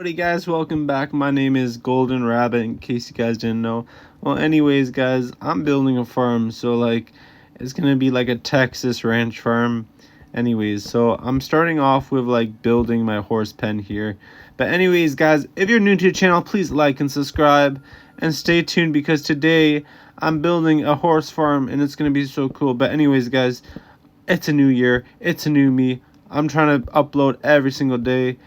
Howdy guys, welcome back. My name is Golden Rabbit, in case you guys didn't know. Well, anyways guys, I'm building a farm, so like it's gonna be like a Texas ranch farm. Anyways, so I'm starting off with like building my horse pen here. But anyways guys, if you're new to the channel, please like and subscribe and stay tuned because today I'm building a horse farm and it's gonna be so cool. But anyways guys, it's a new year, it's a new me. I'm trying to upload every single day.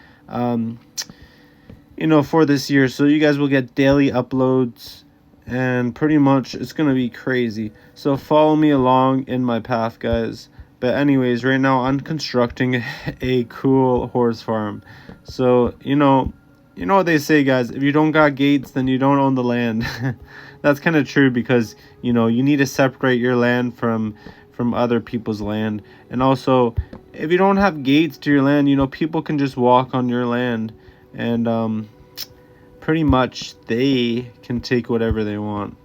For this year, so you guys will get daily uploads and pretty much it's gonna be crazy, so follow me along in my path guys. But anyways, right now I'm constructing a cool horse farm. So you know what they say guys, if you don't got gates then you don't own the land. That's kind of true because you need to separate your land from other people's land. And also, if you don't have gates to your land, people can just walk on your land and pretty much they can take whatever they want.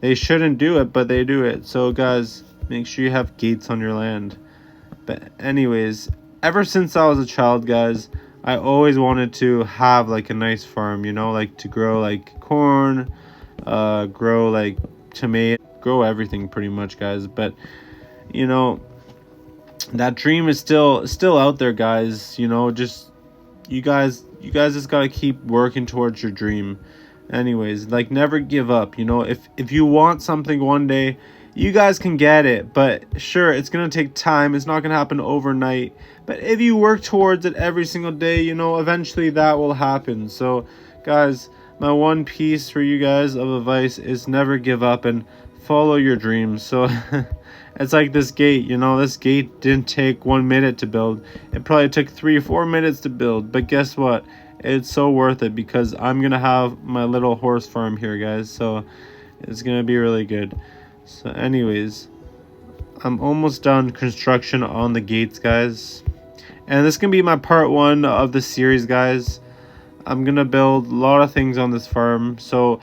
They shouldn't do it, but they do it. So guys, make sure you have gates on your land. But anyways, ever since I was a child guys, I always wanted to have like a nice farm, like to grow like corn, grow like tomato, grow everything pretty much guys. But that dream is still out there guys. Just you guys just gotta keep working towards your dream. Anyways, like never give up. If you want something one day, you guys can get it, but sure, it's gonna take time. It's not gonna happen overnight, but if you work towards it every single day, eventually that will happen. So guys, my one piece for you guys of advice is never give up and follow your dreams. So it's like this gate, this gate didn't take 1 minute to build. It probably took 3 or 4 minutes to build, but guess what? It's so worth it because I'm gonna have my little horse farm here guys, so it's gonna be really good. So anyways, I'm almost done construction on the gates guys, and this can be my part 1 of the series guys. I'm gonna build a lot of things on this farm, so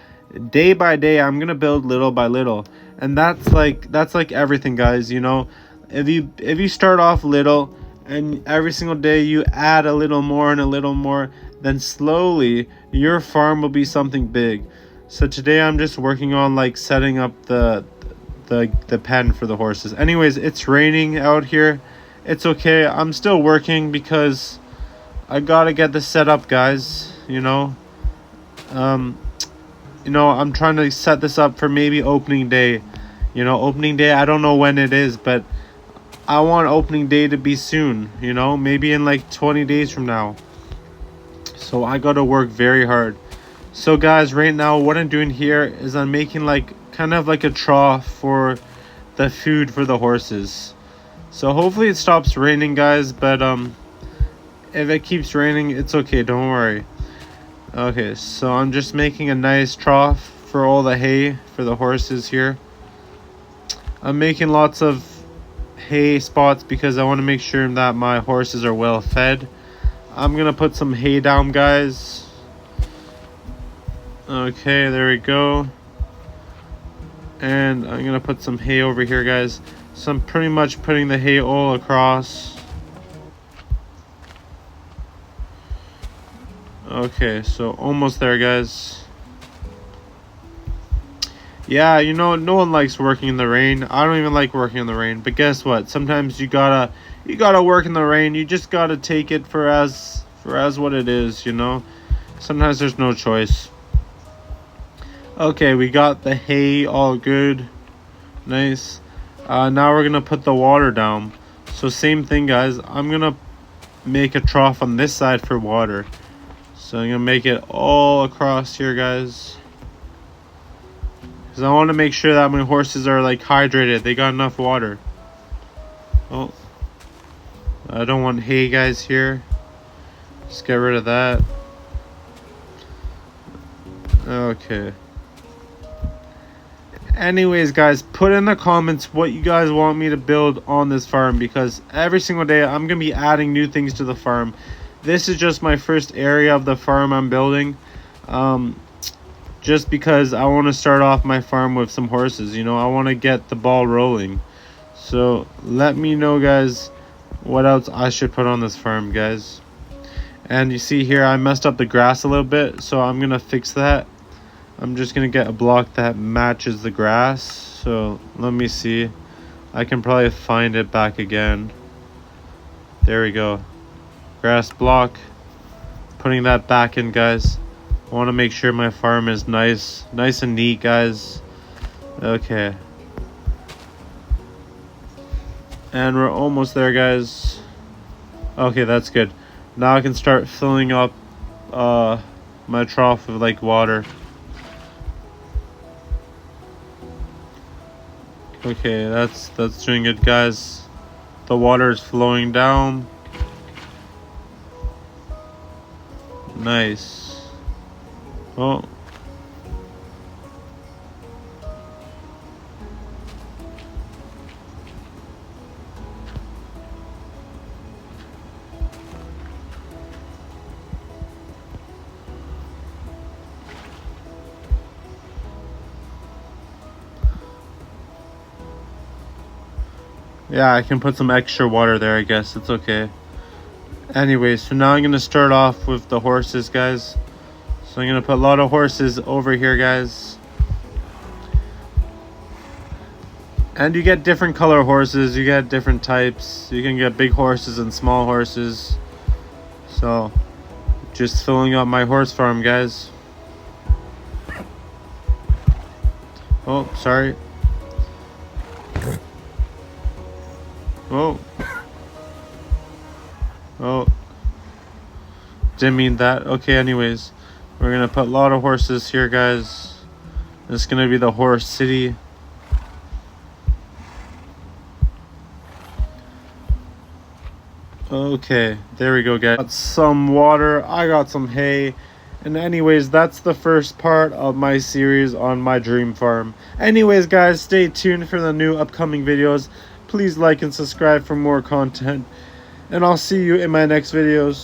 day by day I'm gonna build little by little. And that's like everything guys. If you start off little and every single day you add a little more and a little more, then slowly your farm will be something big. So today I'm just working on like setting up the pen for the horses. Anyways, it's raining out here. It's okay, I'm still working because I gotta get this set up guys. I'm trying to set this up for maybe opening day. Opening day, I don't know when it is, but I want opening day to be soon, maybe in like 20 days from now. So I gotta work very hard. So guys, right now what I'm doing here is I'm making like kind of like a trough for the food for the horses. So hopefully it stops raining guys, but if it keeps raining, it's okay, don't worry. Okay, so I'm just making a nice trough for all the hay for the horses here. I'm making lots of hay spots because I want to make sure that my horses are well fed. I'm gonna put some hay down guys. Okay, there we go. And I'm gonna put some hay over here guys. So I'm pretty much putting the hay all across. Okay, so almost there guys. Yeah, no one likes working in the rain. I don't even like working in the rain, but guess what? Sometimes you gotta work in the rain. You just gotta take it for as what it is, Sometimes there's no choice. Okay, we got the hay all good. Nice. Now we're gonna put the water down. So same thing guys, I'm gonna make a trough on this side for water. So I'm gonna make it all across here guys, because I want to make sure that my horses are like hydrated, they got enough water. Oh, I don't want hay guys here, just get rid of that. Okay, anyways guys, put in the comments what you guys want me to build on this farm, because every single day I'm gonna be adding new things to the farm. This is just my first area of the farm I'm building, just because I want to start off my farm with some horses. I want to get the ball rolling. So let me know guys what else I should put on this farm guys. And you see here I messed up the grass a little bit, so I'm gonna fix that. I'm just gonna get a block that matches the grass. So let me see. I can probably find it back again. There we go. Grass block. Putting that back in, guys. I want to make sure my farm is nice and neat, guys. Okay. And we're almost there, guys. Okay, that's good. Now I can start filling up my trough with like water. Okay, that's doing good, guys. The water is flowing down. Nice. Oh. Yeah, I can put some extra water there, I guess. It's okay. Anyway, so now I'm going to start off with the horses, guys. So I'm going to put a lot of horses over here, guys. And you get different color horses. You get different types. You can get big horses and small horses. So, just filling up my horse farm, guys. Oh, sorry. Oh. Oh. Didn't mean that. Okay, anyways. We're going to put a lot of horses here, guys. This is going to be the horse city. Okay, there we go, guys. Got some water. I got some hay. And anyways, that's the first part of my series on my dream farm. Anyways, guys, stay tuned for the new upcoming videos. Please like and subscribe for more content. And I'll see you in my next videos.